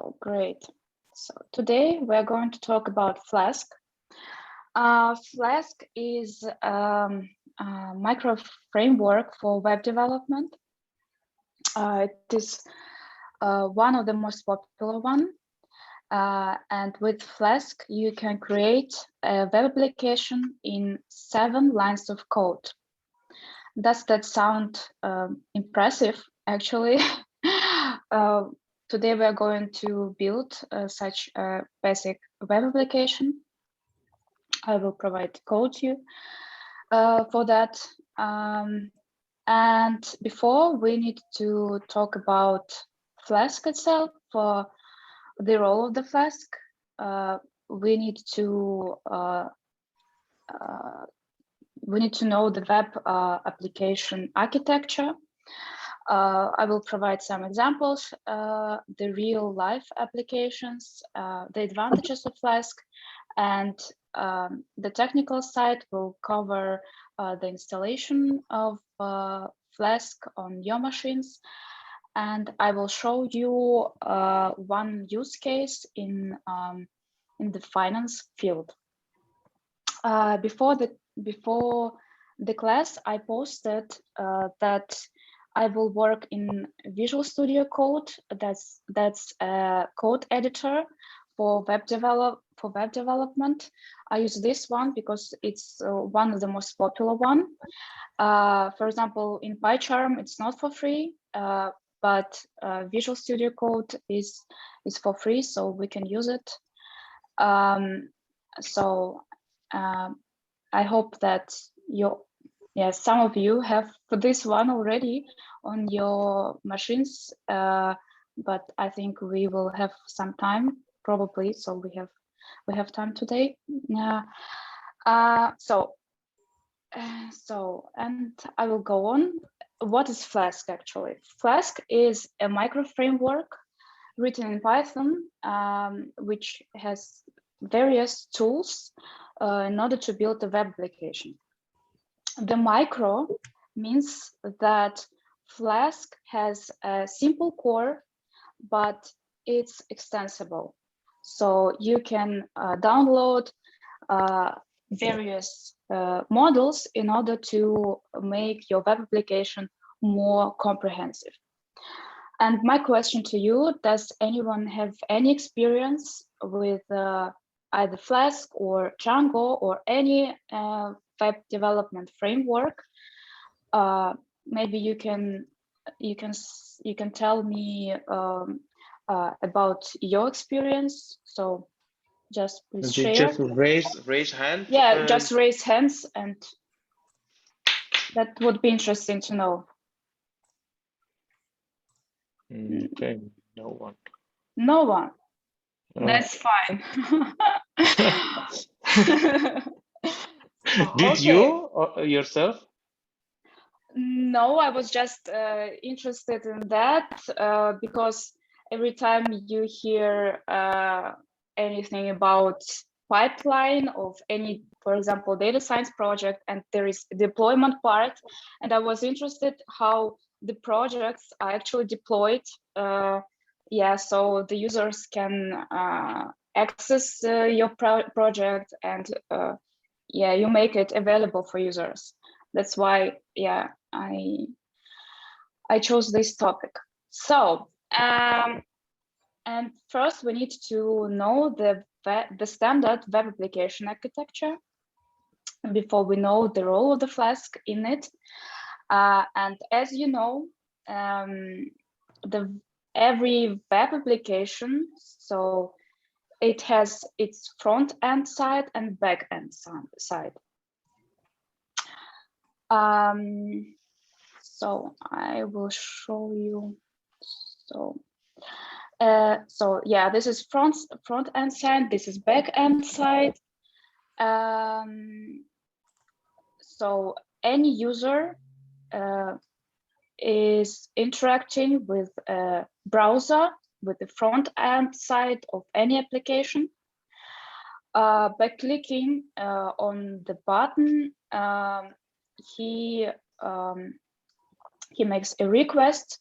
So great. So today we're going to talk about Flask. Flask is a micro framework for web development. It is one of the most popular one. And with Flask, you can create a web application in 7 lines of code. Does that sound impressive? Actually, today we're going to build such a basic web application. I will provide code to you for that. And before, we need to talk about Flask itself. For the role of the Flask, we need to know the web application architecture. I will provide some examples, the real life applications, the advantages of Flask, and the technical side will cover the installation of Flask on your machines. And I will show you one use case in the finance field. Before the class, I posted that I will work in Visual Studio Code. That's a code editor for web development. I use this one because it's one of the most popular one. For example, in PyCharm, it's not for free, but Visual Studio Code is for free, so we can use it. I hope that some of you have this one already on your machines, but I think we will have some time probably, so we have time today. And I will go on. What is Flask actually? Flask is a micro framework written in Python, which has various tools in order to build a web application. The micro means that Flask has a simple core, but it's extensible. So you can download various models in order to make your web application more comprehensive. And my question to you, does anyone have any experience with either Flask or Django or any web development framework? Maybe you can tell me about your experience. So just please share. Just raise hand. Yeah, just raise hands, and that would be interesting to know. Okay, no one. No one. Oh. That's fine. Did you yourself? No, I was just interested in that because every time you hear anything about pipeline of any, for example, data science project, and there is a deployment part, and I was interested how the projects are actually deployed. So the users can access your project, and you make it available for users. That's why, I chose this topic. So, and first we need to know the standard web application architecture before we know the role of the Flask in it. And as you know, every web application, so it has its front end side and back end side. So I will show you. This is front end side. This is back end side. So any user is interacting with a browser with the front end side of any application. By clicking on the button, he makes a request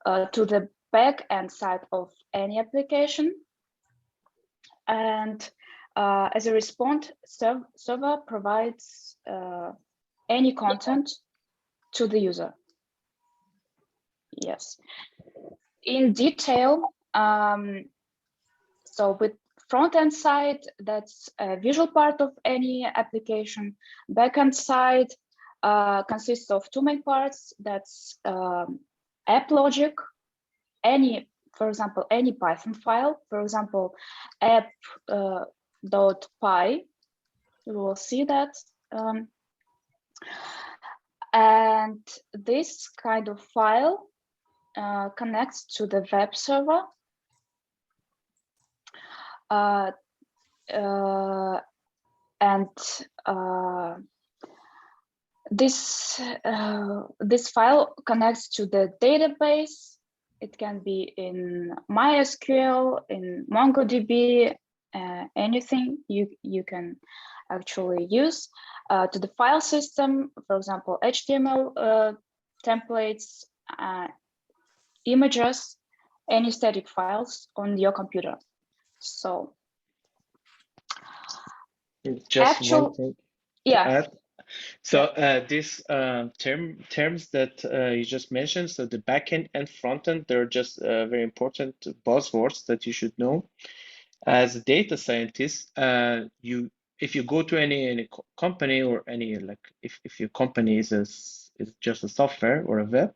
to the back-end side of any application. And as a response, server provides any content to the user. Yes. In detail, so with front-end side, that's a visual part of any application. Back-end side consists of two main parts. That's app logic, for example, any Python file, for example, app.py, you will see that. And this kind of file connects to the web server. This file connects to the database. It can be in MySQL, in MongoDB, anything you can actually use, to the file system, for example, HTML templates, images, any static files on your computer. So just one thing to add. So these terms that you just mentioned, so the backend and frontend, they're just very important buzzwords that you should know. As a data scientist, if you go to any company or any, like if your company is just a software or a web,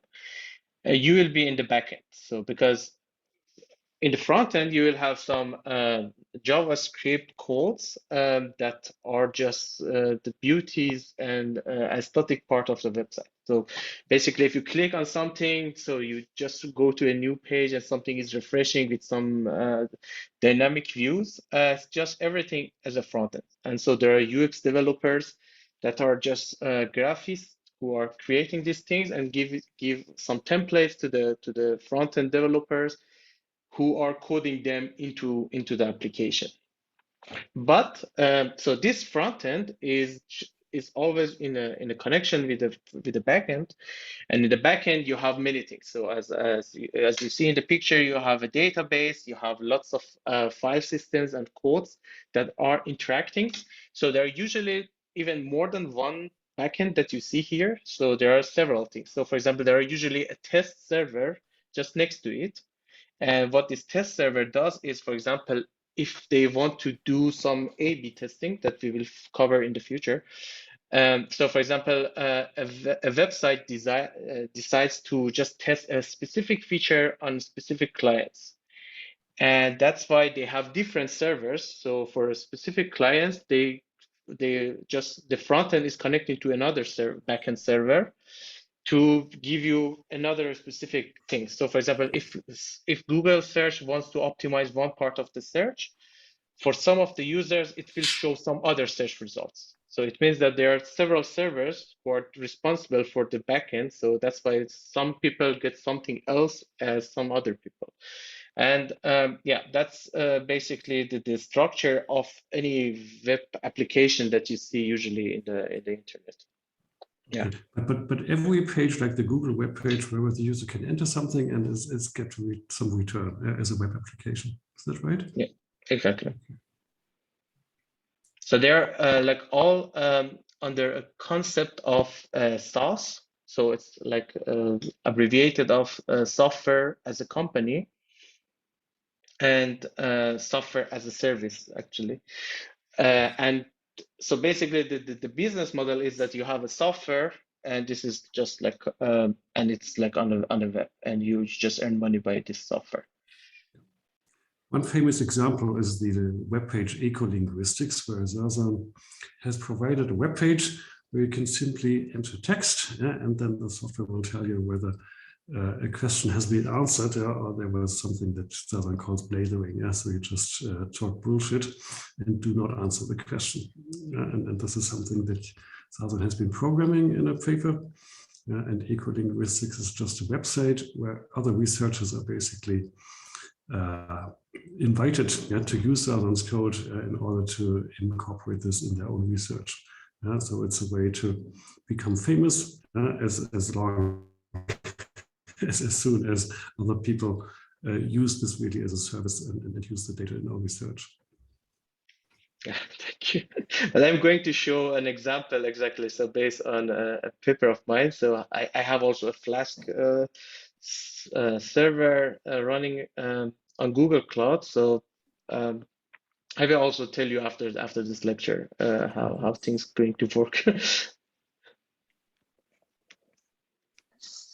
you will be in the backend. So because in the front end, you will have some JavaScript codes that are just the beauties and aesthetic part of the website. So basically, if you click on something, so you just go to a new page and something is refreshing with some dynamic views, just everything as a front end. And so there are UX developers that are just graphists who are creating these things and give some templates to the front end developers who are coding them into the application. But so this front end is always in a connection with the backend, and in the backend you have many things. So as you see in the picture, you have a database, you have lots of file systems and codes that are interacting. So there are usually even more than one backend that you see here. So there are several things. So for example, there are usually a test server just next to it. And what this test server does is, for example, if they want to do some A/B testing that we will cover in the future. So for example, a website decides to just test a specific feature on specific clients. And that's why they have different servers. So for specific clients, the front end is connecting to another backend server to give you another specific thing. So for example, if Google search wants to optimize one part of the search, for some of the users, it will show some other search results. So it means that there are several servers who are responsible for the backend. So that's why some people get something else as some other people. And yeah, that's basically the structure of any web application that you see usually in the internet. Yeah, but every page, like the Google web page, where the user can enter something and is get some return as a web application. Is that right? Yeah, exactly. So they're like all under a concept of SaaS. So it's like abbreviated of software as a company and software as a service, actually. And so basically the business model is that you have a software, and this is just like and it's like on a web, and you just earn money by this software. One famous example is the web page Ecolinguistics, where Sasan has provided a web page where you can simply enter text, and then the software will tell you whether a question has been answered, or there was something that Sasan calls blathering. So you just talk bullshit and do not answer the question. And this is something that Sasan has been programming in a paper. And Ecolinguistics is just a website where other researchers are basically invited to use Sasan's code in order to incorporate this in their own research. So it's a way to become famous as soon as other people use this really as a service and use the data in our research. Thank you. And I'm going to show an example exactly. So based on a paper of mine. So I have also a Flask server running on Google Cloud. So I will also tell you after this lecture how things going to work.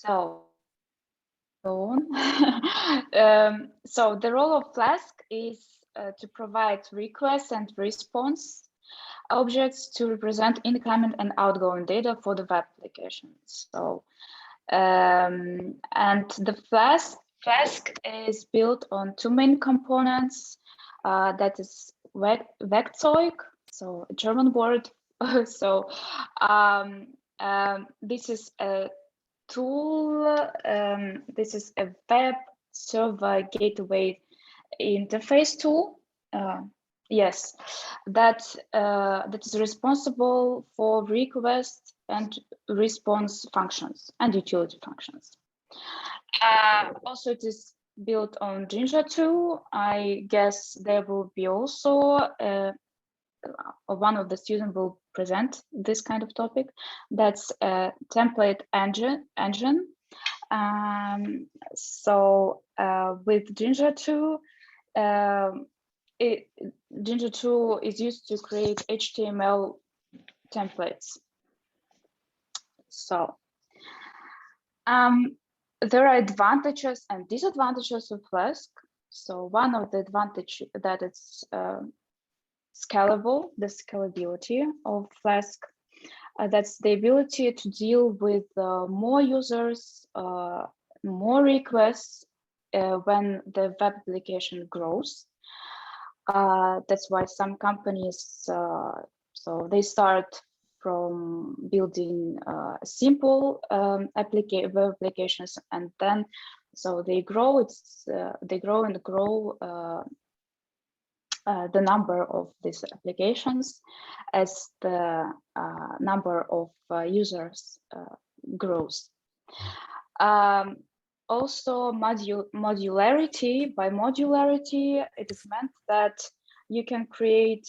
So the role of Flask is to provide request and response objects to represent incoming and outgoing data for the web application. So and the Flask is built on two main components. That is Werkzeug, so a German word. So this is a tool. This is a web server gateway interface tool. Yes, that is responsible for request and response functions and utility functions. Also, it is built on Jinja 2. I guess there will be also one of the students will present this kind of topic. That's a template engine. So with Jinja 2, Jinja 2 is used to create HTML templates. So there are advantages and disadvantages of Flask. So one of the advantages that it's scalable, the scalability of Flask. That's the ability to deal with more users, more requests when the web application grows. That's why some companies, so they start from building simple web applications, and then so they grow. They grow the number of these applications as the number of users grows. Also, modularity. By modularity, it is meant that you can create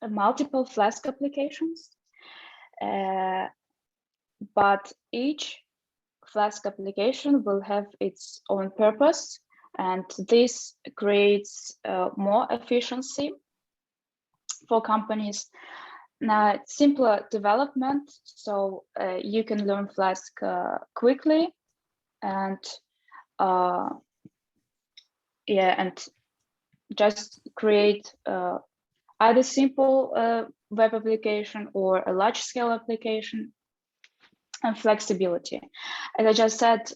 multiple Flask applications, but each Flask application will have its own purpose, and this creates more efficiency for companies. Now, simpler development, so you can learn Flask quickly, and and just create either simple web application or a large-scale application. And flexibility, as I just said,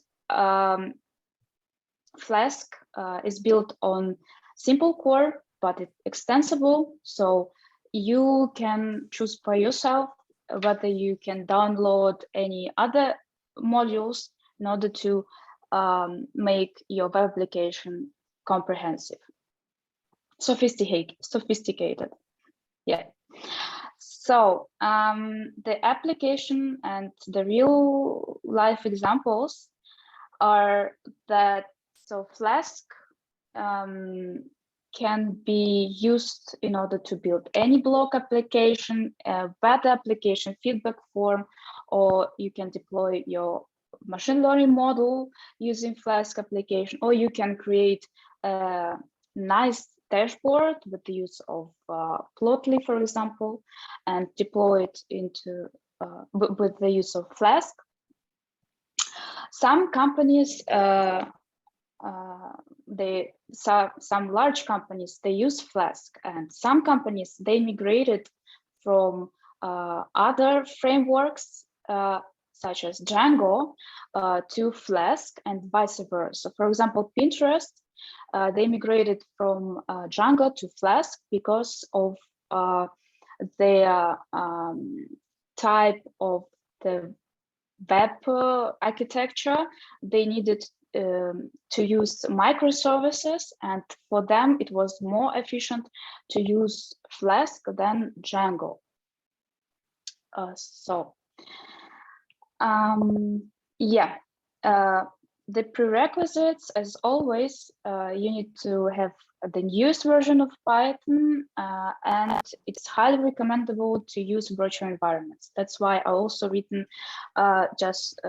Flask is built on simple core, but it's extensible. So you can choose for yourself whether you can download any other modules in order to make your web application comprehensive, sophisticated. Yeah. So the application and the real life examples are that, so Flask can be used in order to build any blog application, web application, feedback form, or you can deploy your machine learning model using Flask application, or you can create a nice dashboard with the use of Plotly, for example, and deploy it into with the use of Flask. Some companies, some large companies, they use Flask, and some companies, they migrated from other frameworks such as Django to Flask, and vice versa. For example, Pinterest, they migrated from Django to Flask because of their type of the web architecture. They needed to use microservices, and for them it was more efficient to use Flask than Django. the prerequisites, as always, you need to have the newest version of Python, and it's highly recommendable to use virtual environments. That's why I also written just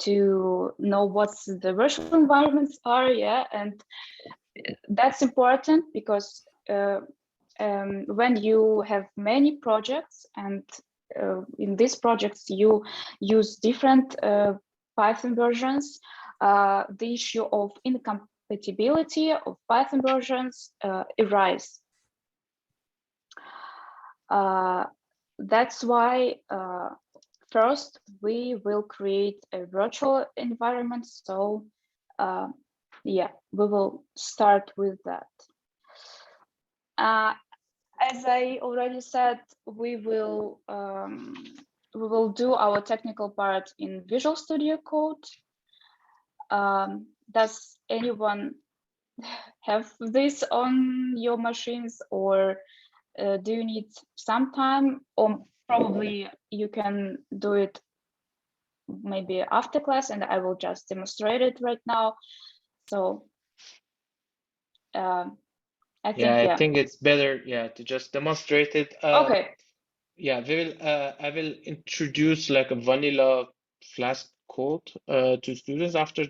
to know what the virtual environments are, yeah, and that's important because when you have many projects and in these projects you use different Python versions, the issue of incompatibility of Python versions arise. That's why first we will create a virtual environment. So yeah, we will start with that. As I already said, we will do our technical part in Visual Studio Code. Does anyone have this on your machines, or do you need some time, or probably you can do it maybe after class, and I will just demonstrate it right now. So I think it's better, to just demonstrate it. Okay. Yeah, I will introduce like a vanilla Flask code to students after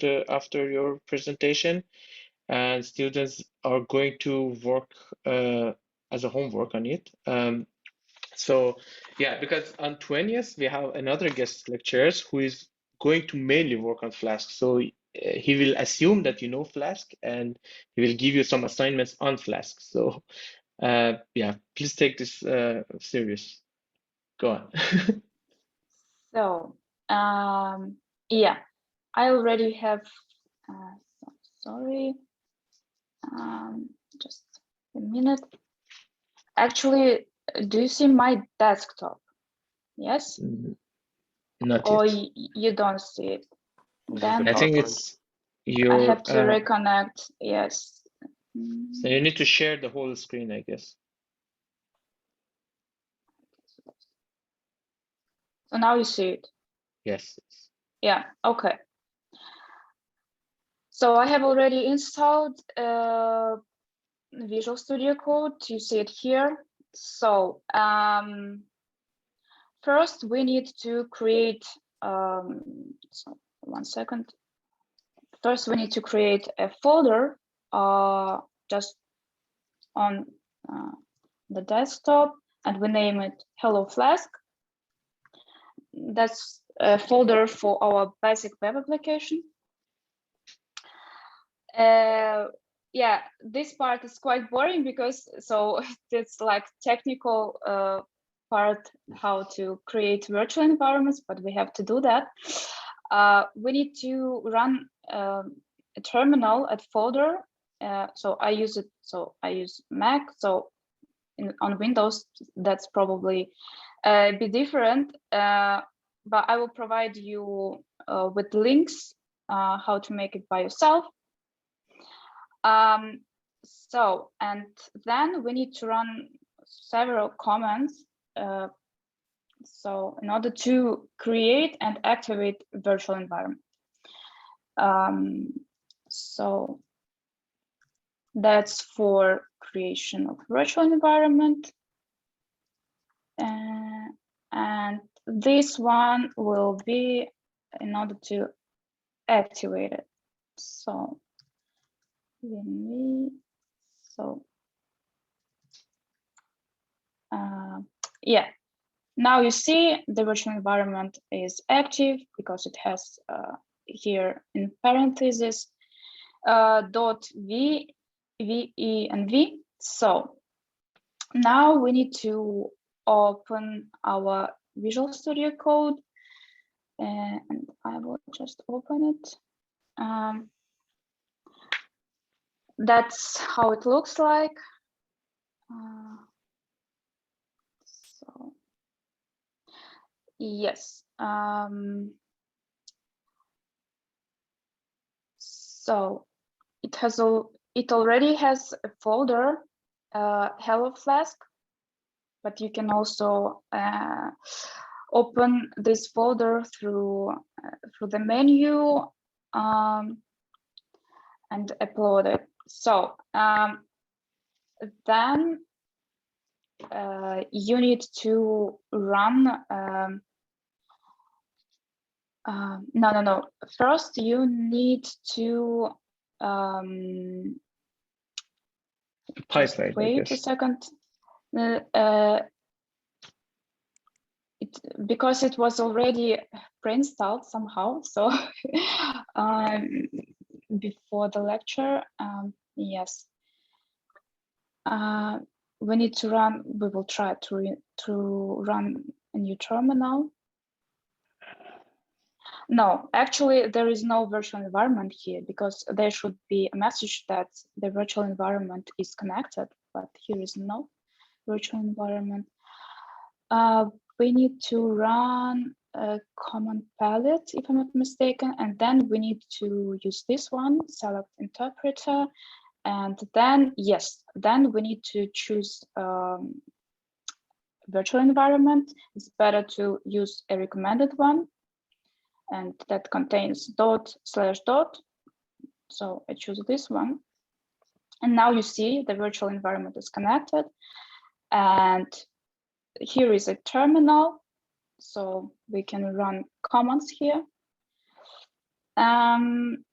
your presentation, and students are going to work as a homework on it. So yeah, because on 20th we have another guest lecturers who is going to mainly work on Flask. So he will assume that you know Flask, and he will give you some assignments on Flask. So yeah, please take this serious. Go on. So yeah, I already have. Sorry, just a minute. Actually, do you see my desktop? Yes. Not or yet. You don't see it? Then I think it's your. I have to reconnect. Yes. So you need to share the whole screen, I guess. So now you see it. Yes. Yeah. Okay. So I have already installed Visual Studio Code. You see it here. So first we need to create. So 1 second. First we need to create a folder just on the desktop, and we name it Hello Flask. That's a folder for our basic web application. Yeah, this part is quite boring because it's like technical part, how to create virtual environments, but we have to do that. We need to run a terminal at folder. So I use Mac. So on Windows, that's probably a bit different. But I will provide you with links how to make it by yourself. So, and then we need to run several commands. So in order to create and activate a virtual environment. So that's for creation of virtual environment. And this one will be in order to activate it. So yeah, now you see the virtual environment is active because it has here in parentheses .v, ve, and v. So now we need to open our Visual Studio Code, and I will just open it. That's how it looks like. So yes. So it already has a folder, Hello Flask, but you can also open this folder through the menu and upload it. So then you need to run. No. First, you need to pipeline. Wait a second. Because it was already pre-installed somehow, so before the lecture, yes. We need to run. We will try to run a new terminal. No, actually, there is no virtual environment here because there should be a message that the virtual environment is connected, but here is no virtual environment. We need to run a command palette, if I'm not mistaken, and then we need to use this one, select interpreter, and then, yes, then we need to choose virtual environment. It's better to use a recommended one, and that contains /dot. So I choose this one. And now you see the virtual environment is connected. And here is a terminal. So we can run commands here. And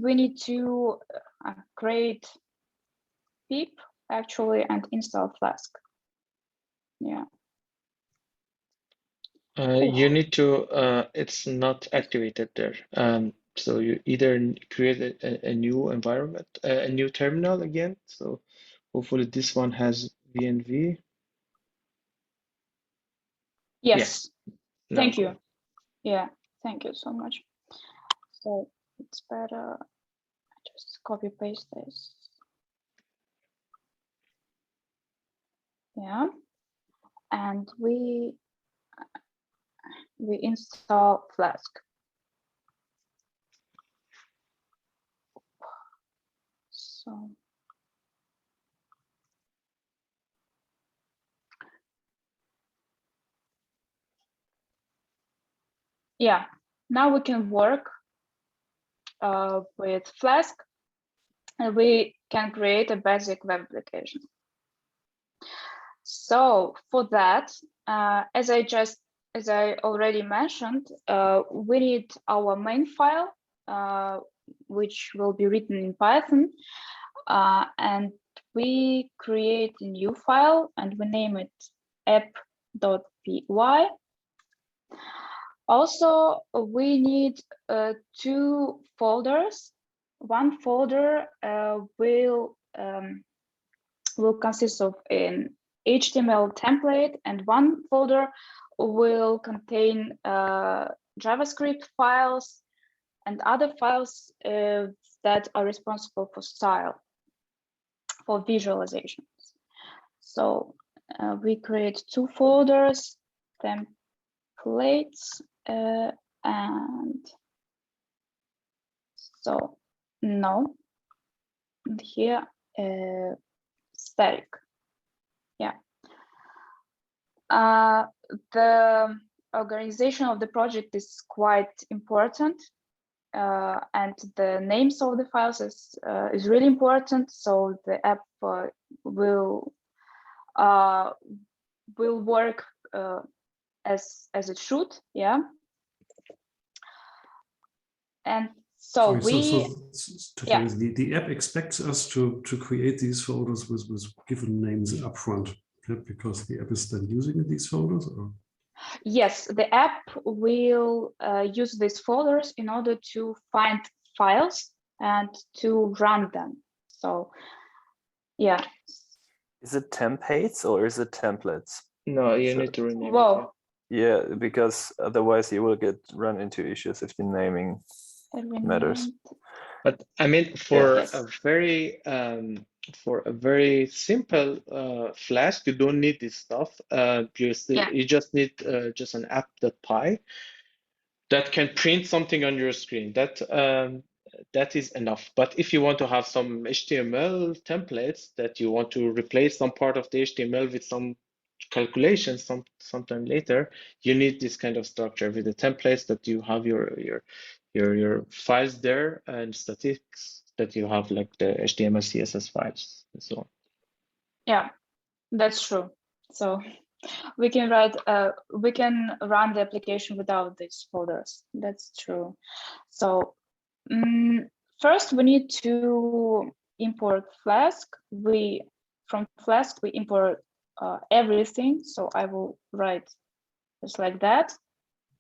we need to create pip actually and install Flask. Yeah. You need to, it's not activated there. So you either create a new environment, a new terminal again. So hopefully this one has VNV. Yes. Yeah. Thank you. Yeah, thank you so much. So it's better just copy paste this. Yeah, and we install Flask. So yeah, now we can work with Flask, and we can create a basic web application. So for that, as I already mentioned, we need our main file, which will be written in Python, and we create a new file and we name it app.py. Also, we need 2 folders. One folder will consist of an HTML template, and one folder will contain JavaScript files and other files that are responsible for style, for visualizations. So we create 2 folders, templates, and so no, and here static. Yeah. The organization of the project is quite important, and the names of the files is really important. So the app will work as it should. Yeah. And so the app expects us to create these folders with given names upfront, because the app is then using these folders, or? Yes, the app will use these folders in order to find files and to run them. So yeah. Is it templates or is it templates? No, you need to rename it. Yeah, because otherwise you will run into issues if the naming matters. But I mean, for a very simple Flask, you don't need this stuff. You just need just an app.py that can print something on your screen. That is enough. But if you want to have some HTML templates that you want to replace some part of the HTML with some calculations sometime later, you need this kind of structure with the templates that you have your your files there and statistics that you have, like the HTML, CSS files and so on. Yeah, that's true. So we can run the application without these folders. That's true. So first we need to import Flask. From Flask we import everything. So I will write just like that.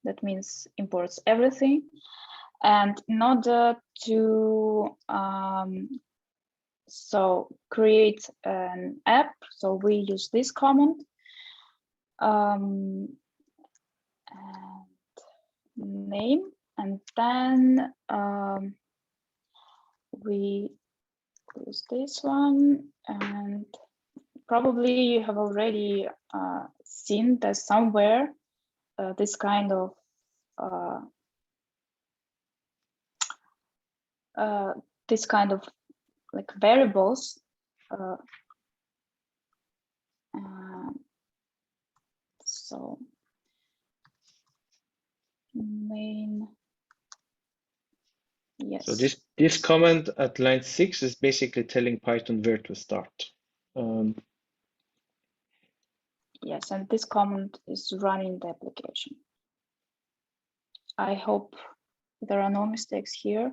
That means imports everything. And in order to create an app, so we use this command. And name, and then we use this one, and probably you have already seen that somewhere this kind of like variables. So main, yes. So this comment at line 6 is basically telling Python where to start. Yes, and this comment is running the application. I hope there are no mistakes here.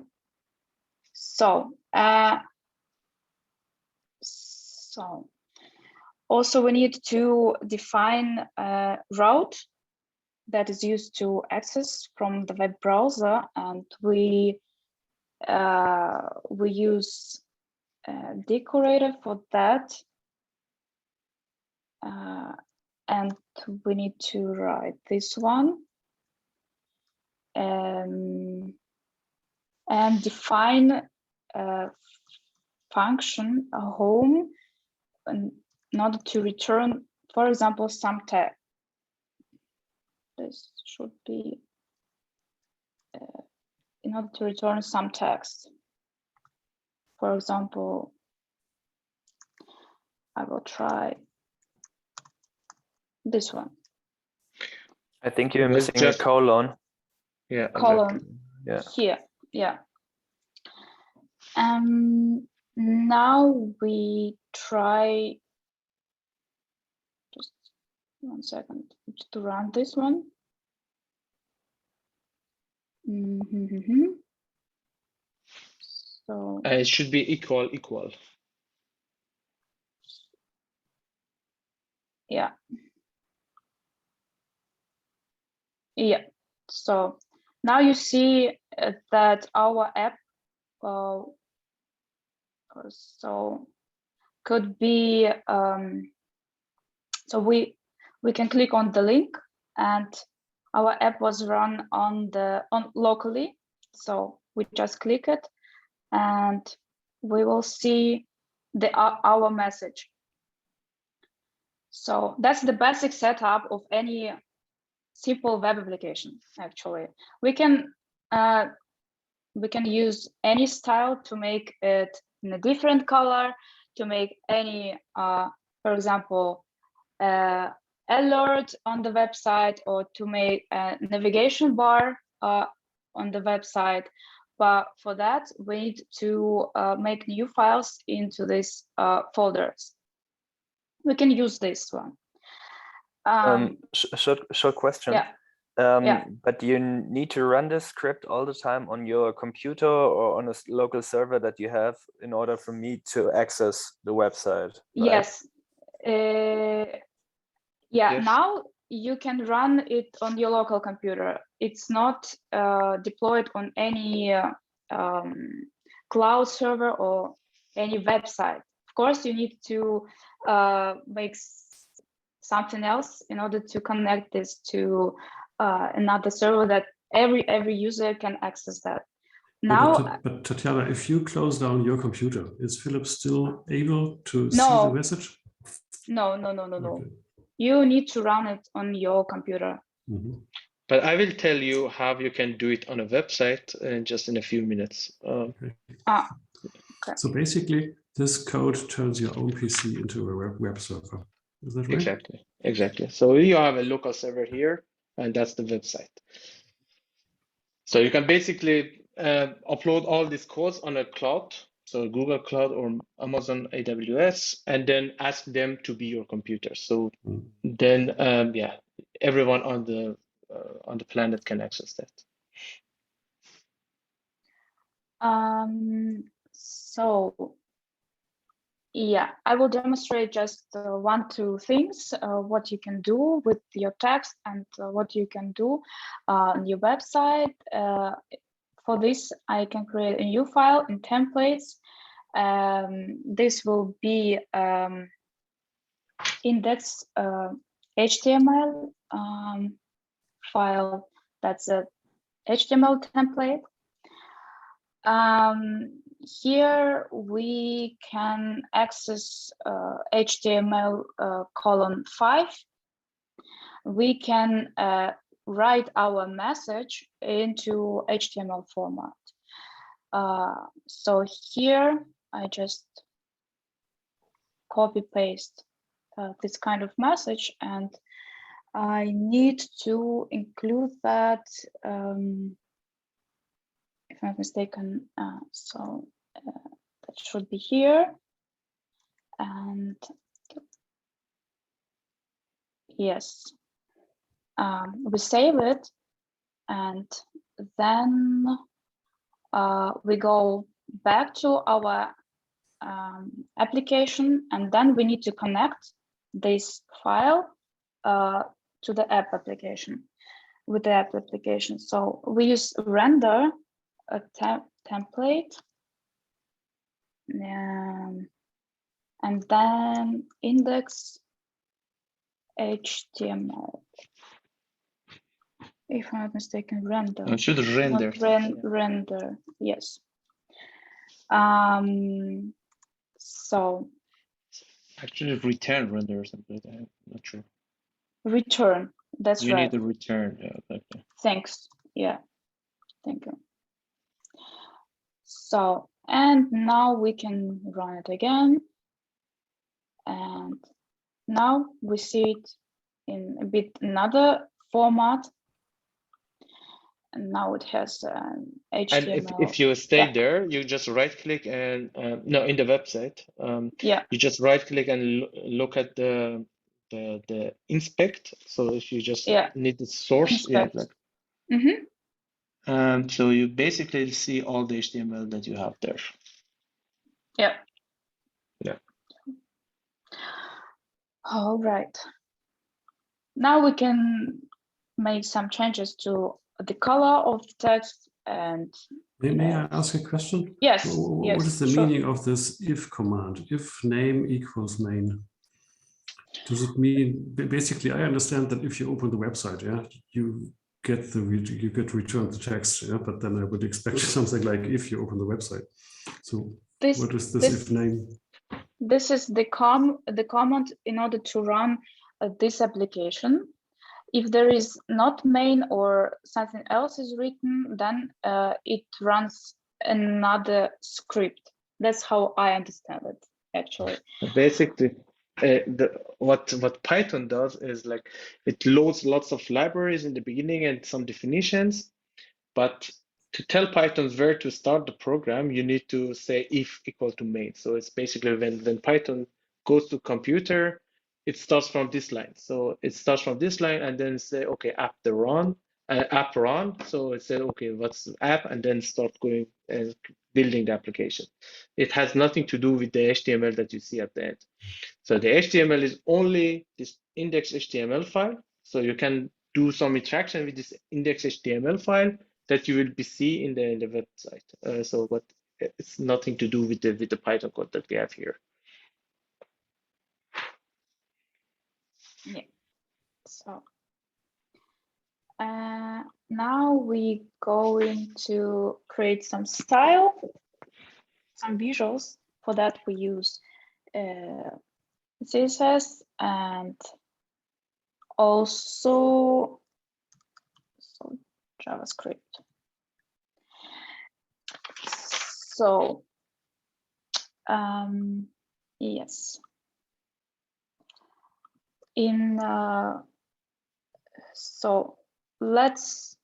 So, also we need to define a route that is used to access from the web browser, and we use decorator for that, and we need to write this one and define a function, a home, in order to return, for example, some text. This should be in order to return some text. For example, I will try this one. I think you're missing a colon. Yeah, colon. Exactly. Yeah. Here, yeah. Now we try, just 1 second, to run this one. So it should be equal. Yeah. Yeah. So now you see that our app so could be so we can click on the link, and our app was run on locally. So we just click it, and we will see our message. So that's the basic setup of any simple web application. Actually, we can use any style to make it in a different color, to make any, for example, alert on the website, or to make a navigation bar on the website. But for that, we need to make new files into these folders. We can use this one. Short question. Yeah. But you need to run this script all the time on your computer or on a local server that you have in order for me to access the website, right? Yes. Yes. Now you can run it on your local computer. It's not deployed on any cloud server or any website. Of course, you need to make something else in order to connect this to another server that every user can access that. Now, but Tatiana, if you close down your computer, is Philip still able to see the message? No. Okay. You need to run it on your computer. But I will tell you how you can do it on a website just in a few minutes. Okay. Okay. So basically, this code turns your own PC into a web server. Is that right? Exactly. So you have a local server here, and that's the website. So you can basically upload all these codes on a cloud, so Google Cloud or Amazon AWS, and then ask them to be your computer. So then, yeah, everyone on the planet can access that. So yeah, I will demonstrate just 1-2 things, what you can do with your text and what you can do on your website. For this, I can create a new file in templates. This will be index HTML file. That's a HTML template. Here we can access HTML :5. We can write our message into HTML format. So here I just copy paste this kind of message, and I need to include that, if I'm not mistaken, so that should be here. And yes, we save it, and then we go back to our application, and then we need to connect this file to the app application, with the app application. So we use render a template, and then index HTML. If I'm not mistaken, render. It should render. Render, yes. So actually return render or something. I'm not sure. Return. That's you right. You need a return. Yeah. Okay. Thanks. Yeah. Thank you. So, and now we can run it again. And now we see it in a bit another format. And now it has HTML. And if you stay there, you just right click and no, in the website, yeah, you just right click and look at the inspect. So if you just need the source, inspect. yeah, like, so you basically see all the HTML that you have there. Yeah. Yeah. All right. Now we can make some changes to the color of the text. And may I ask a question? Yes. What is the meaning of this if command? If name equals main. Does it mean, basically, I understand that if you open the website, yeah, you get returned the text, yeah, but then I would expect something like if you open the website. So what is this if name? This is the command in order to run this application. If there is not main or something else is written, then it runs another script. That's how I understand it, actually. Basically, what Python does is like it loads lots of libraries in the beginning and some definitions, but to tell Python where to start the program, you need to say if equal to main. So it's basically when Python goes to computer, it starts from this line. So it starts from this line and then say, okay, app run. So it said, okay, what's app? And then start going and building the application. It has nothing to do with the HTML that you see at the end. So the HTML is only this index HTML file. So you can do some interaction with this index HTML file that you will be see in the website. But it's nothing to do with the Python code that we have here. Yeah. So now we going to create some style, some visuals. For that we use CSS and also JavaScript. So yes, so let's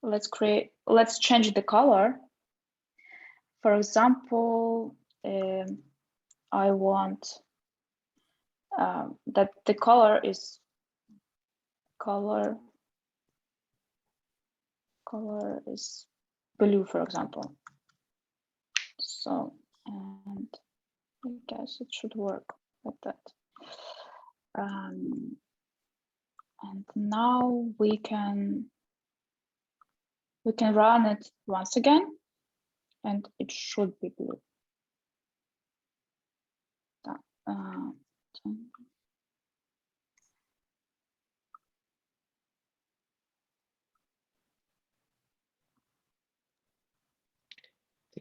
let's change the color. For example, I want that the color is blue, for example. So, and I guess it should work like that. And now we can run it once again, and it should be blue.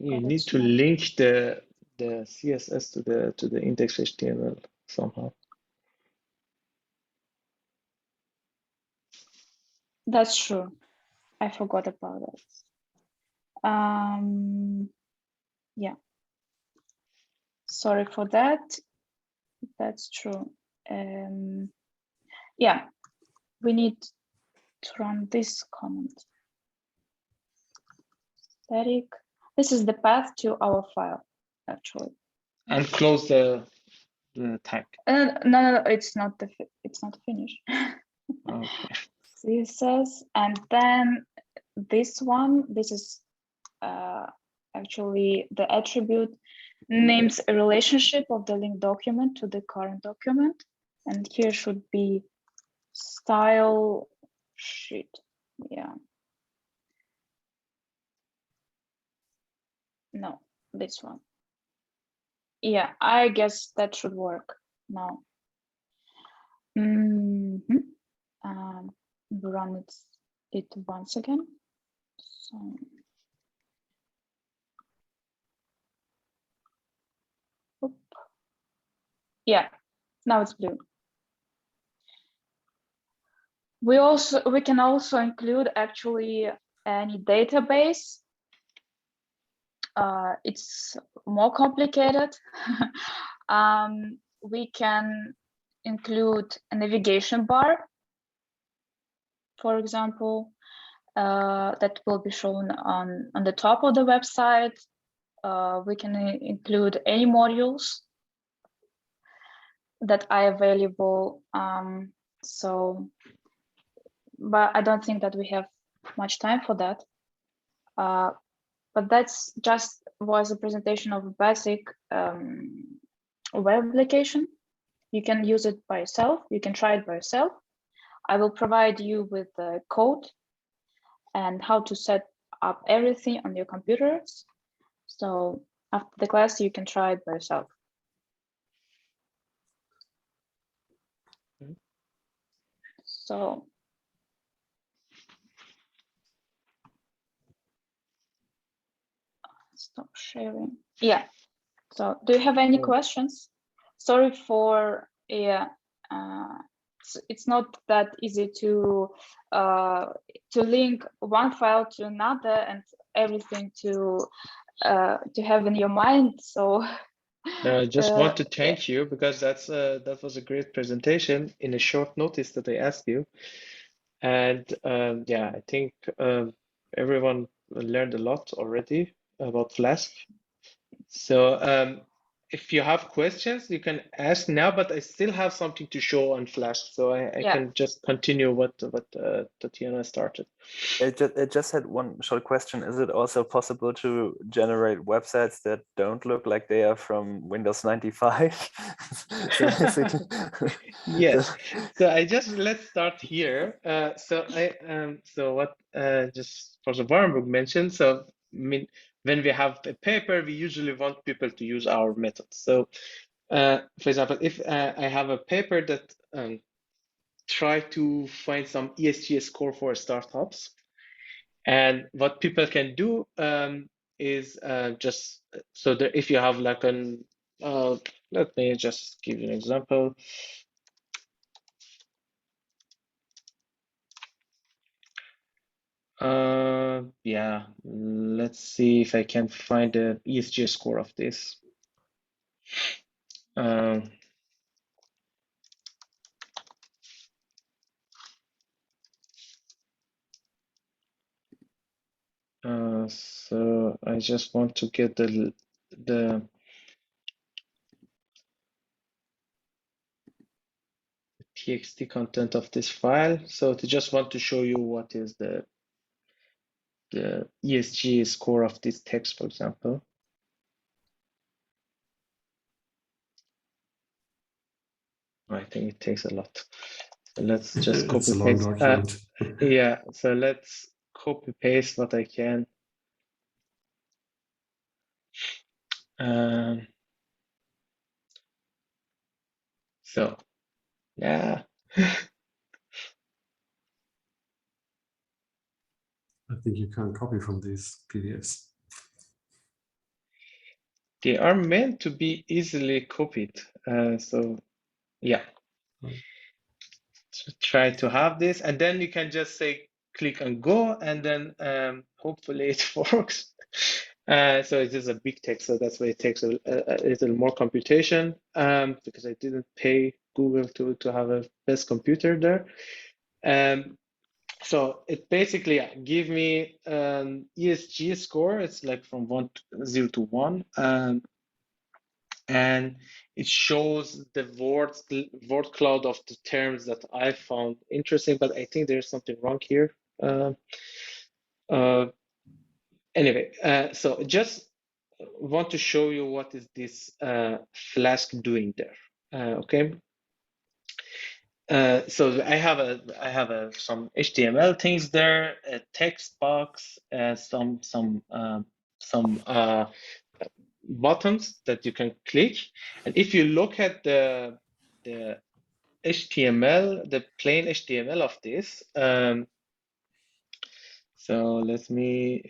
You need to link the CSS to the index.html somehow. That's true. I forgot about it. Yeah. Sorry for that. That's true. Yeah, we need to run this command. Static. This is the path to our file, actually. And close the tag. No, it's not finished. Okay. CSS, and then this one. This is actually the attribute names a relationship of the linked document to the current document, and here should be style sheet. Yeah. No, this one. Yeah, I guess that should work now. Run it once again. So. Oop. Yeah, now it's blue. We can also include actually any database. It's more complicated. We can include a navigation bar, for example, that will be shown on the top of the website. We can include any modules that are available. But I don't think that we have much time for that. But that's just was a presentation of a basic web application. You can use it by yourself. You can try it by yourself. I will provide you with the code and how to set up everything on your computers. So after the class, you can try it by yourself. So stop sharing. Yeah. So do you have any questions? Sorry for it's not that easy to link one file to another and everything to have in your mind. So I just want to thank you because that was a great presentation in a short notice that I asked you. And yeah, I think everyone learned a lot already about Flask. So if you have questions, you can ask now, but I still have something to show on Flask, so I can just continue what Tatiana started. It just had one short question. Is it also possible to generate websites that don't look like they are from Windows 95? Yes. So let's start here. So what just Professor Warrenberg mentioned. So I when we have a paper, we usually want people to use our methods. So for example, if I have a paper that try to find some ESG score for startups, and what people can do is just so that if you have like an let me just give you an example. Yeah, let's see if I can find the ESG score of this. So I just want to get the txt content of this file. So to just want to show you what is the ESG score of this text, for example. I think it takes a lot. So let's just copy It's a long paste. document. Yeah, so let's copy paste what I can. So yeah. I think you can't copy from these PDFs. They are meant to be easily copied. So yeah. So try to have this, and then you can just say click and go, and then hopefully it works. So it is a big text, so that's why it takes a little more computation, because I didn't pay Google to have a best computer there. So it basically give me ESG score. It's like from 0 to 1, and it shows the word cloud of the terms that I found interesting. But I think there's something wrong here. Anyway, so just want to show you what is this Flask doing there. Okay. So I have some HTML things there, a text box, some buttons that you can click, and if you look at the HTML, the plain HTML of this, so let me.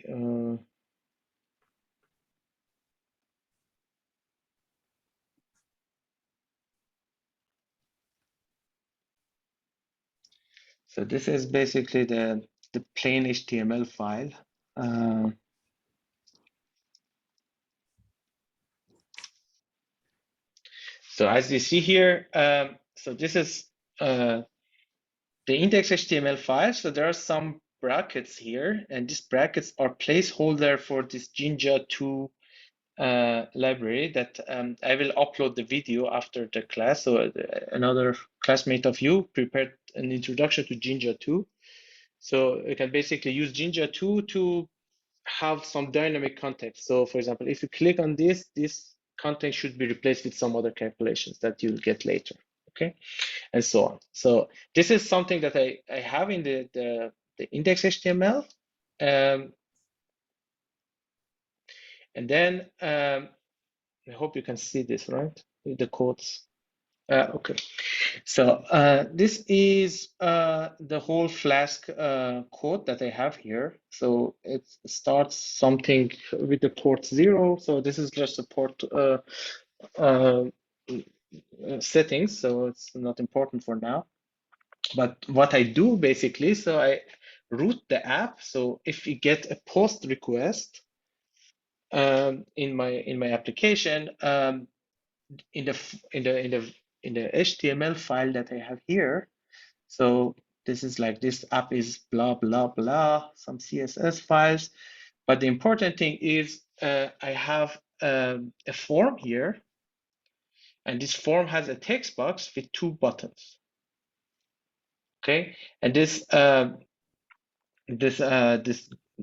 So this is basically the plain HTML file. So as you see here, so this is the index HTML file. So there are some brackets here, and these brackets are placeholder for this Jinja 2 library that I will upload the video after the class. So another classmate of you prepared an introduction to Jinja 2. So you can basically use Jinja 2 to have some dynamic context. So for example, if you click on this content should be replaced with some other calculations that you'll get later, okay? And so on. So this is something that I have in the index HTML. And then I hope you can see this, right? The codes. Okay. So this is the whole Flask code that I have here. So it starts something with the port 0. So this is just a port settings. So it's not important for now. But what I do basically, so I route the app. So if you get a post request in my application, in the HTML file that I have here. So this is like this app is blah blah blah, some CSS files. But the important thing is I have a form here, and this form has a text box with 2 buttons. Okay, and this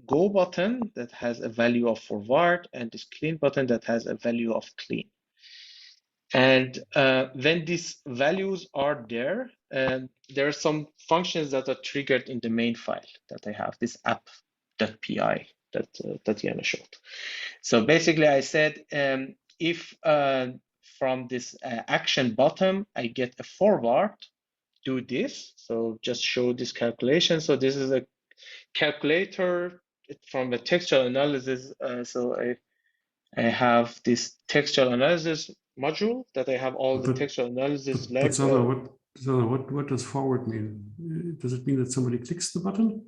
go button that has a value of forward, and this clean button that has a value of clean. And when these values are there, there are some functions that are triggered in the main file that I have, this app.py that Jana showed. So basically I said, if from this action button, I get a forward, do this. So just show this calculation. So this is a calculator from the textual analysis. So I have this textual analysis module that I have all the textual analysis. But what does forward mean? Does it mean that somebody clicks the button?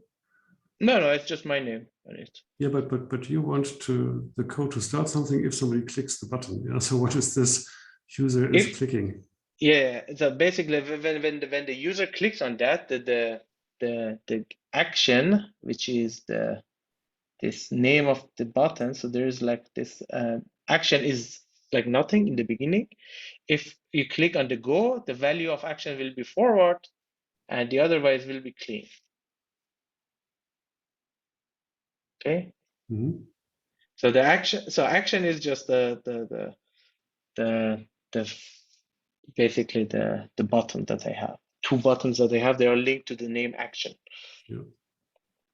No, it's just my name on it. Yeah, but you want the code to start something if somebody clicks the button. Yeah. So what is this user is clicking? Yeah. So basically, when the user clicks on that, the action, which is the this name of the button. So there's like this action is like nothing in the beginning. If you click on the go, the value of action will be forward, and the otherwise will be clean. Okay. Mm-hmm. So the action is just the basically the button that I have. Two buttons that I have, they are linked to the name action. Yeah.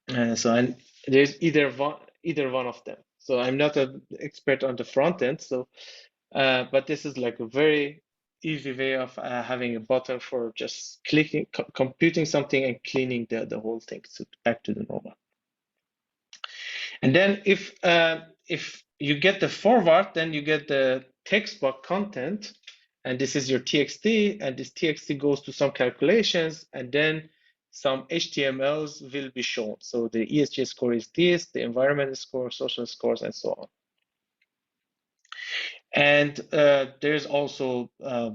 And there's either one of them. So I'm not an expert on the front end. So, but this is like a very easy way of having a button for just clicking, computing something and cleaning the whole thing. So back to the normal. And then if you get the forward, then you get the text box content, and this is your TXT, and this TXT goes to some calculations, and then some HTMLs will be shown. So the ESG score is this, the environmental score, social scores, and so on. And there's also a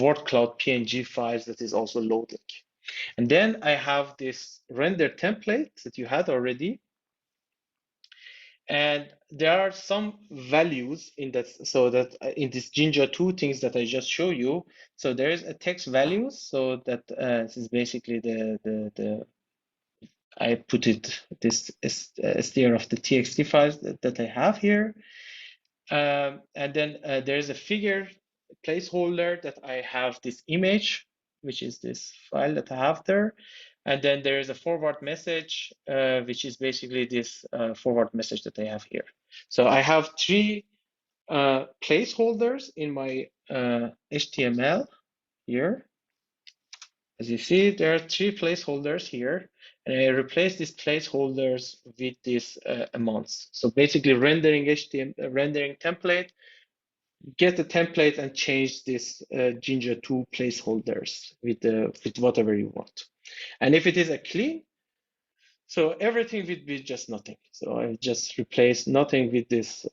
word cloud PNG files that is also loading. And then I have this render template that you had already. And there are some values in that, so that in this Jinja 2 things that I just show you. So there is a text values, so that this is basically the I put it this str of the txt files that I have here, and then there is a figure placeholder that I have this image, which is this file that I have there. And then there is a forward message, which is basically this forward message that I have here. So I have three placeholders in my HTML here. As you see, there are three placeholders here, and I replace these placeholders with these amounts. So basically rendering rendering template, get the template and change this Jinja 2 placeholders with whatever you want. And if it is a clean, so everything will be just nothing. So I just replace nothing with this.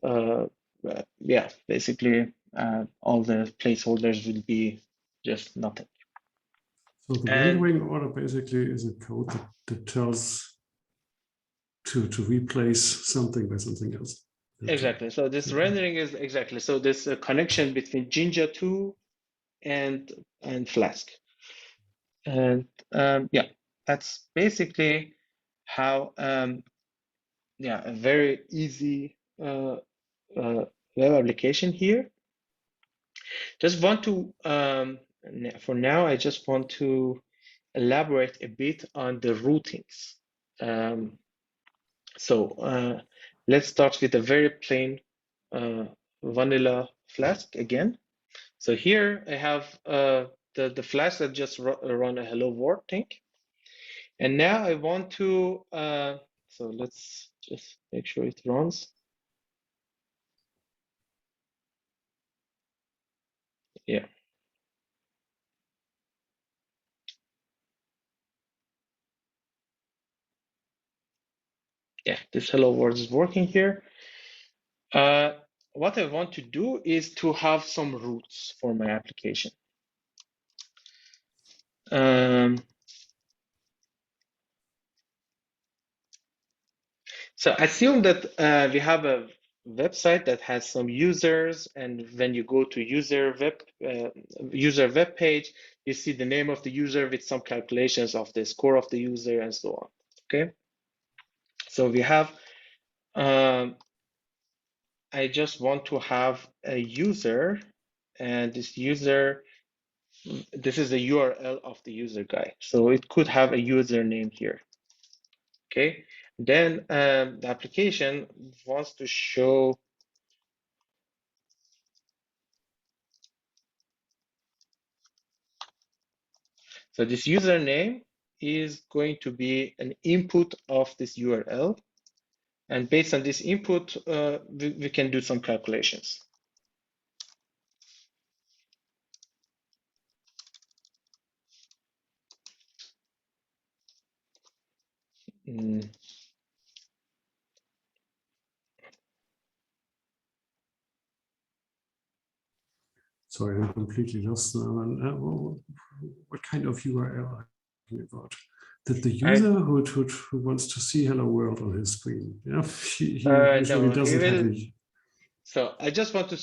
Yeah, basically all the placeholders will be just nothing. So the rendering order basically is a code that tells to replace something by something else. Exactly. So this rendering is exactly. So this connection between Jinja 2 and Flask. And yeah, that's basically how yeah, a very easy web application here. Just want to for now I just want to elaborate a bit on the routings. So let's start with a very plain vanilla Flask again. So here I have the Flask that just run a hello world thing. And now I want to, so let's just make sure it runs. Yeah. Yeah, this hello world is working here. What I want to do is to have some routes for my application. So assume that we have a website that has some users, and when you go to user web page, you see the name of the user with some calculations of the score of the user and so on. Okay. So we have. I just want to have a user, and this user. This is the URL of the user guy. So it could have a username here. Okay. Then the application wants to show. So this username is going to be an input of this URL. And based on this input, we can do some calculations. Sorry, I'm completely lost now. What kind of URL are you talking about? That the user who wants to see hello world on his screen, yeah, he usually no, doesn't have a. So I just want to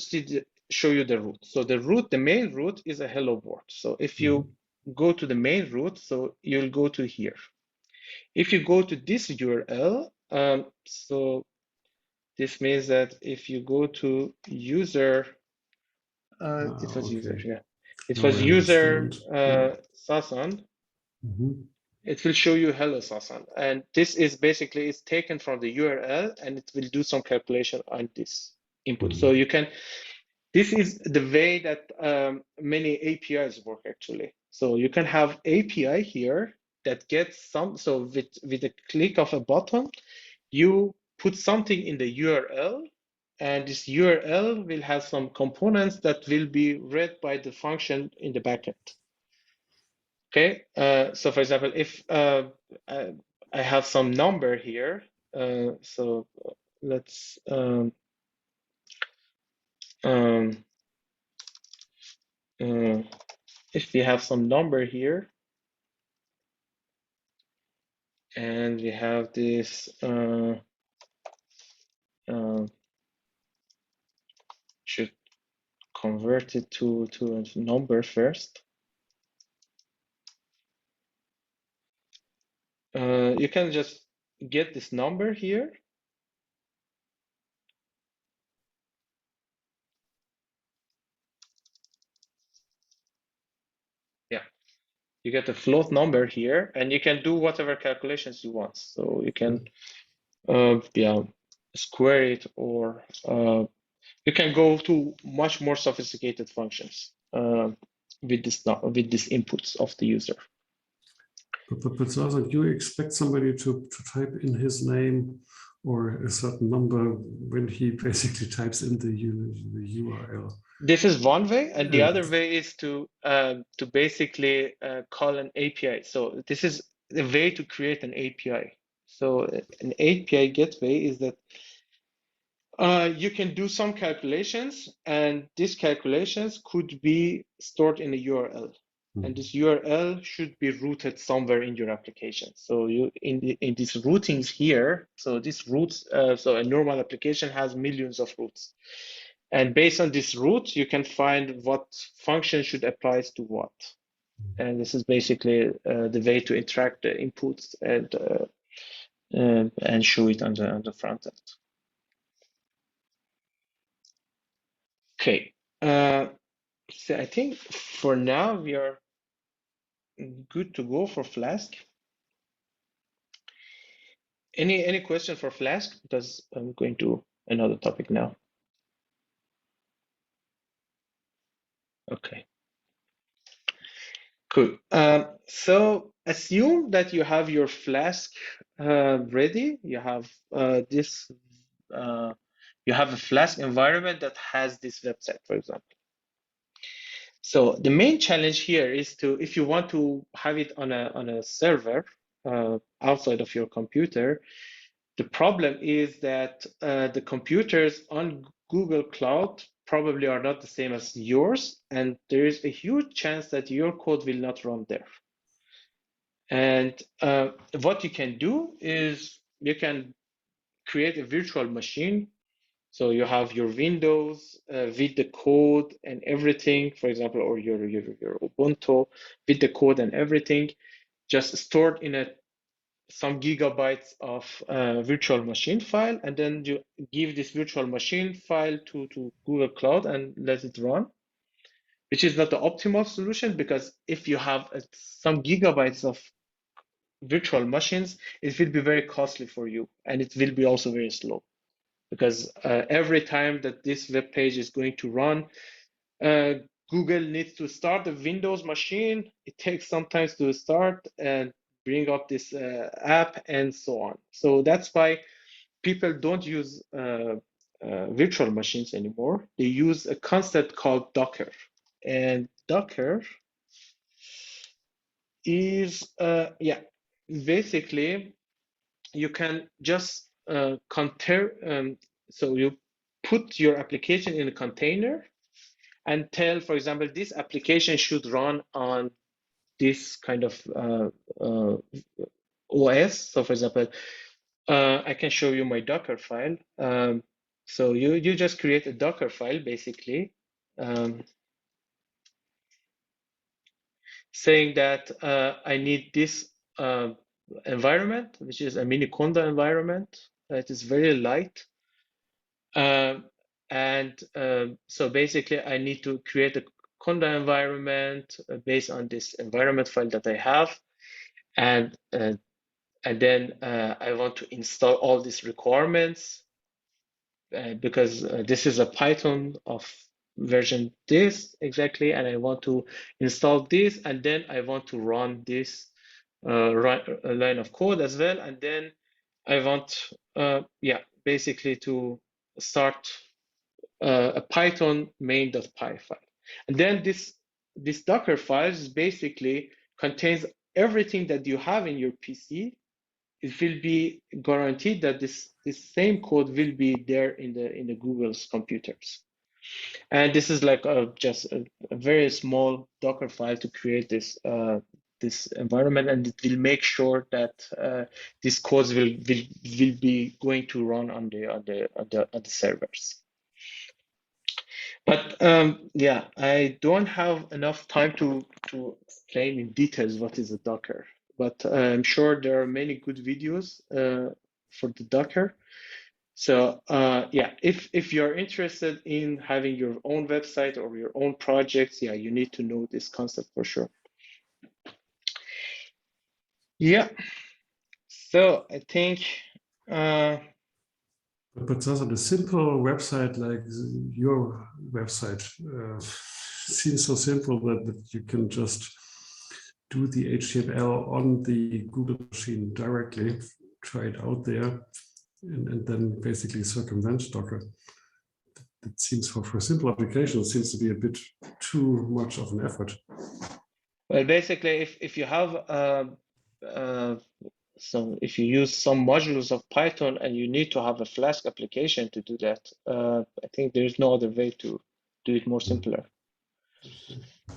show you the root. So the main root is a hello world. So if you go to the main root, so you'll go to here. If you go to this URL, so this means that if you go to user, it was user, yeah. It was user Sasan. It will show you hello Sasan. And this is basically, it's taken from the URL and it will do some calculation on this input. So you can, this is the way that many APIs work actually. So you can have API here that gets some, so with a click of a button, you put something in the URL, and this URL will have some components that will be read by the function in the backend. Okay, so for example, if I have some number here, so let's if we have some number here, and we have this should convert it to a number first. You can just get this number here. Yeah, you get a float number here, and you can do whatever calculations you want. So you can yeah, square it, or you can go to much more sophisticated functions with this inputs of the user. But Zaza, you expect somebody to type in his name or a certain number when he basically types in the URL. This is one way, and the other way is to basically call an API. So this is a way to create an API. So an API gateway is that you can do some calculations, and these calculations could be stored in a URL. And this URL should be rooted somewhere in your application. So you in these routings here, so this roots, so a normal application has millions of roots. And based on this root, you can find what function should apply to what. And this is basically the way to interact the inputs and show it on the front end. Okay, so I think for now we are good to go for Flask. Any question for Flask? Because I'm going to another topic now. Okay. Cool. So assume that you have your Flask ready. You have this. You have a Flask environment that has this website, for example. So the main challenge here is to, if you want to have it on a server outside of your computer, the problem is that the computers on Google Cloud probably are not the same as yours, and there is a huge chance that your code will not run there. And what you can do is you can create a virtual machine. So you have your Windows with the code and everything, for example, or your Ubuntu with the code and everything, just stored in some gigabytes of virtual machine file, and then you give this virtual machine file to Google Cloud and let it run, which is not the optimal solution, because if you have some gigabytes of virtual machines, it will be very costly for you, and it will be also very slow. Because every time that this web page is going to run, Google needs to start a Windows machine. It takes some time to start and bring up this app and so on. So that's why people don't use virtual machines anymore. They use a concept called Docker. And Docker is, basically, you can just so you put your application in a container and tell, for example, this application should run on this kind of OS. So for example, I can show you my Docker file. So you just create a Docker file basically, saying that I need this environment, which is a mini conda environment. It is very light. So basically I need to create a conda environment based on this environment file that I have. And then I want to install all these requirements because this is a Python of version this exactly, and I want to install this, and then I want to run this line of code as well, and then I want basically to start a Python main.py file, and then this Docker file is basically contains everything that you have in your PC. It will be guaranteed that this same code will be there in the Google's computers. And this is like just a very small Docker file to create this this environment, and it will make sure that these codes will be going to run on the servers. But yeah, I don't have enough time to explain in details what is a Docker. But I'm sure there are many good videos for the Docker. So yeah, if you're interested in having your own website or your own projects, yeah, you need to know this concept for sure. Yeah, so I think. But doesn't a simple website like your website seems so simple that you can just do the HTML on the Google machine directly, try it out there, and then basically circumvent Docker. It seems for simple applications seems to be a bit too much of an effort. Well, basically, if you have so if you use some modules of Python and you need to have a Flask application to do that, I think there's no other way to do it more simpler.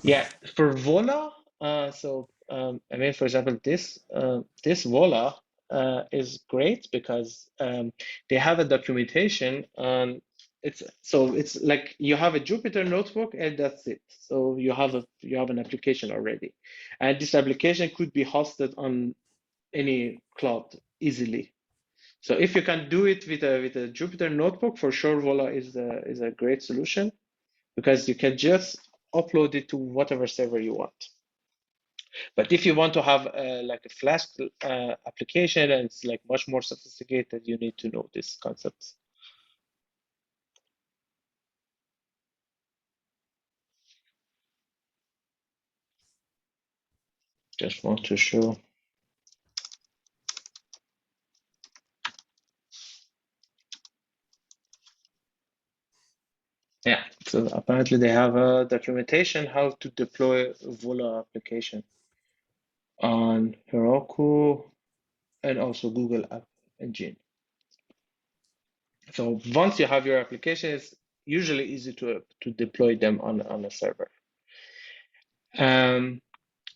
Yeah, for Vola, I mean, for example, this Vola is great because they have a documentation on it's like you have a Jupyter notebook and that's it. So you have an application already, and this application could be hosted on any cloud easily. So if you can do it with a Jupyter notebook, for sure, Vola is a great solution because you can just upload it to whatever server you want. But if you want to have like a Flask application and it's like much more sophisticated, you need to know these concepts. Just want to show. Yeah, so apparently they have a documentation how to deploy a Vola application on Heroku and also Google App Engine. So once you have your application, it's usually easy to deploy them on a server.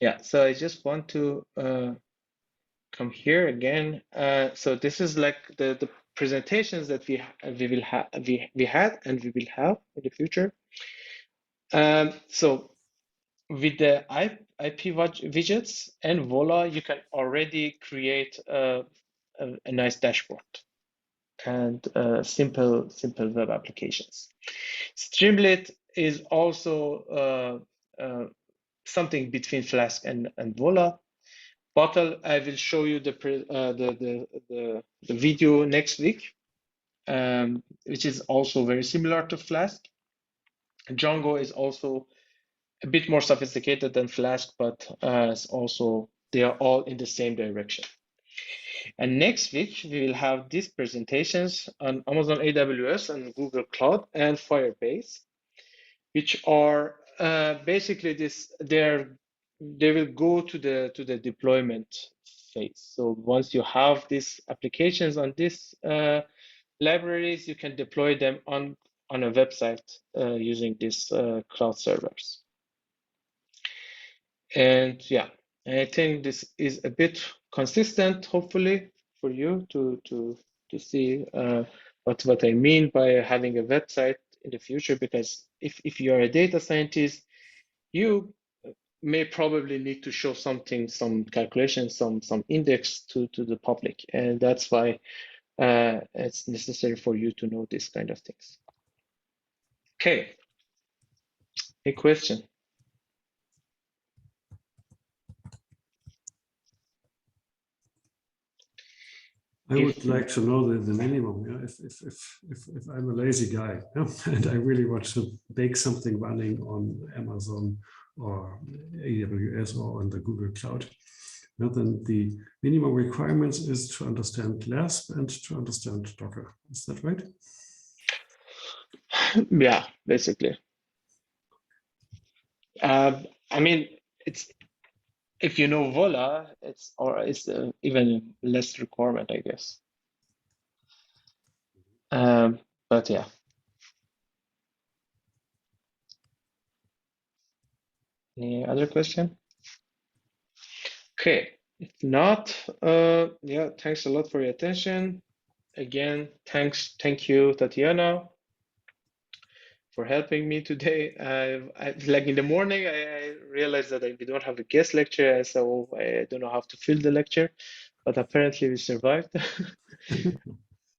Yeah, so I just want to come here again. So this is like the presentations that we had and we will have in the future. So with the IP widgets and Vola, you can already create a nice dashboard and simple web applications. Streamlit is also something between Flask and Vola. Bottle, I will show you the video next week, which is also very similar to Flask. Django is also a bit more sophisticated than Flask, but it's also they are all in the same direction. And next week we will have these presentations on Amazon AWS and Google Cloud and Firebase, which are basically they will go to the deployment phase. So once you have these applications on these libraries, you can deploy them on a website using these cloud servers. And yeah, I think this is a bit consistent, hopefully, for you to see what I mean by having a website in the future. Because if you are a data scientist, you may probably need to show something, some calculation, some index to the public, and that's why it's necessary for you to know this kind of things. Okay, a question. I would like to know the minimum. Yeah? If I'm a lazy guy, yeah? and I really want to bake something running on Amazon or AWS or on the Google Cloud, yeah, then the minimum requirements is to understand LASP and to understand Docker. Is that right? Yeah, basically. I mean, it's if you know Vola, it's even less requirement, I guess. But yeah. Any other question? Okay, if not, yeah, thanks a lot for your attention. Again, thank you, Tatiana, for helping me today. Like in the morning, I realized that we don't have a guest lecture, so I don't know how to fill the lecture, but apparently we survived.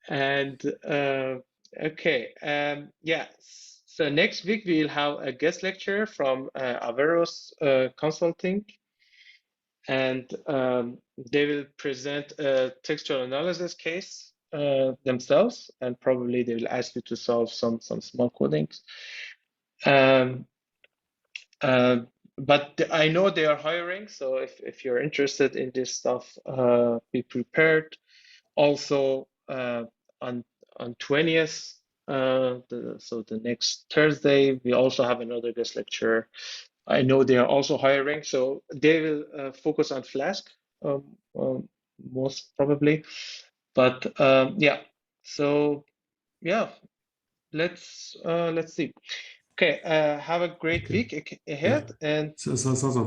And okay, yeah. So next week we'll have a guest lecture from Averos Consulting, and they will present a textual analysis case themselves, and probably they will ask you to solve some small codings. But I know they are hiring, so if you're interested in this stuff, be prepared. Also, on 20th, so the next Thursday, we also have another guest lecture. I know they are also hiring, so they will focus on Flask most probably. But yeah, so yeah, let's see. Okay, have a great week ahead. Yeah. And so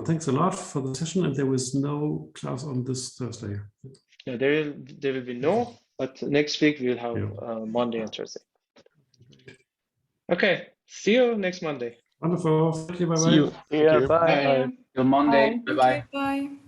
thanks a lot for the session. And there was no class on this Thursday. Yeah, there will be no, but next week we'll have Monday and Thursday. Okay, see you next Monday. Wonderful. Thank you. Bye-bye. See you. Yeah, Thank you. bye. Till Monday. Bye-bye. Bye.